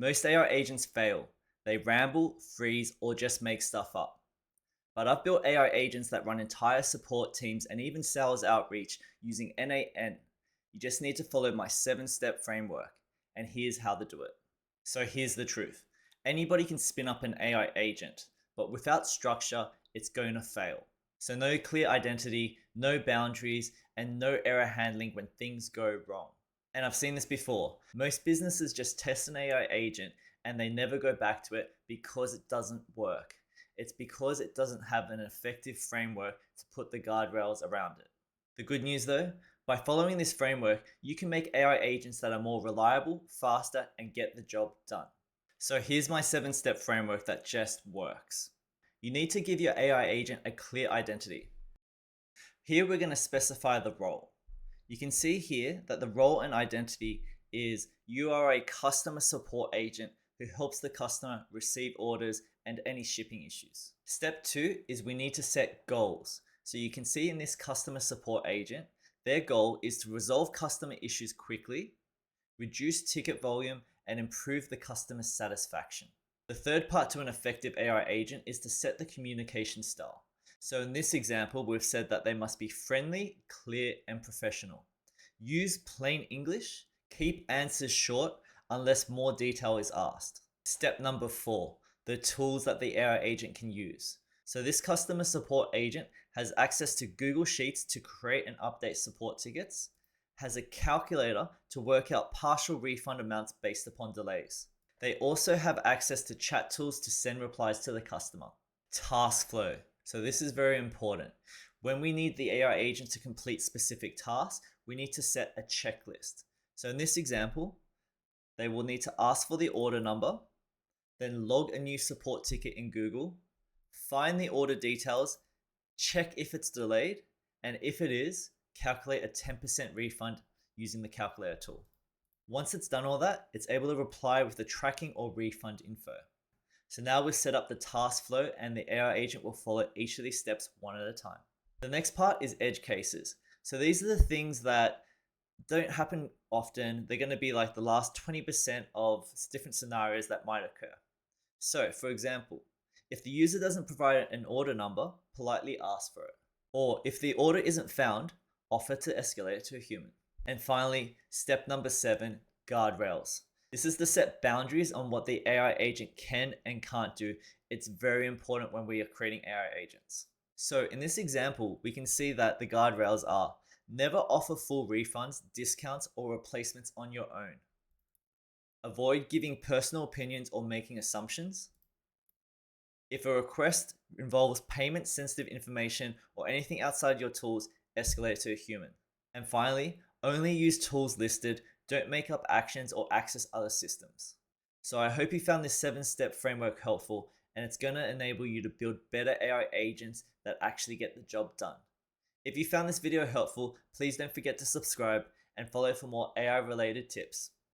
Most AI agents fail. They ramble, freeze, or just make stuff up. But I've built AI agents that run entire support teams and even sales outreach using NAN. You just need to follow my 7-step framework. And here's how to do it. So here's the truth. Anybody can spin up an AI agent, but without structure, it's going to fail. So no clear identity, no boundaries, and no error handling when things go wrong. And I've seen this before. Most businesses just test an AI agent and they never go back to it because it doesn't work. It's because it doesn't have an effective framework to put the guardrails around it. The good news though, by following this framework, you can make AI agents that are more reliable, faster, and get the job done. So here's my 7-step framework that just works. You need to give your AI agent a clear identity. Here we're going to specify the role. You can see here that the role and identity is you are a customer support agent who helps the customer receive orders and any shipping issues. Step 2 is we need to set goals. So you can see in this customer support agent, their goal is to resolve customer issues quickly, reduce ticket volume, and improve the customer satisfaction. The third part to an effective AI agent is to set the communication style. So in this example, we've said that they must be friendly, clear, and professional. Use plain English, keep answers short unless more detail is asked. Step number 4, the tools that the AI agent can use. So this customer support agent has access to Google Sheets to create and update support tickets, has a calculator to work out partial refund amounts based upon delays. They also have access to chat tools to send replies to the customer. Task flow. So this is very important. When we need the AI agent to complete specific tasks, we need to set a checklist. So in this example, they will need to ask for the order number, then log a new support ticket in Google, find the order details, check if it's delayed, and if it is, calculate a 10% refund using the calculator tool. Once it's done all that, it's able to reply with the tracking or refund info. So now we've set up the task flow and the AI agent will follow each of these steps one at a time. The next part is edge cases. So these are the things that don't happen often. They're going to be like the last 20% of different scenarios that might occur. So for example, if the user doesn't provide an order number, politely ask for it. Or if the order isn't found, offer to escalate it to a human. And finally, step number 7, guardrails. This is to set boundaries on what the AI agent can and can't do. It's very important when we are creating AI agents. So in this example, we can see that the guardrails are never offer full refunds, discounts, or replacements on your own. Avoid giving personal opinions or making assumptions. If a request involves payment sensitive information or anything outside your tools, escalate it to a human. And finally, only use tools listed, don't make up actions or access other systems. So I hope you found this 7-step framework helpful, and it's going to enable you to build better AI agents that actually get the job done. If you found this video helpful, please don't forget to subscribe and follow for more AI related tips.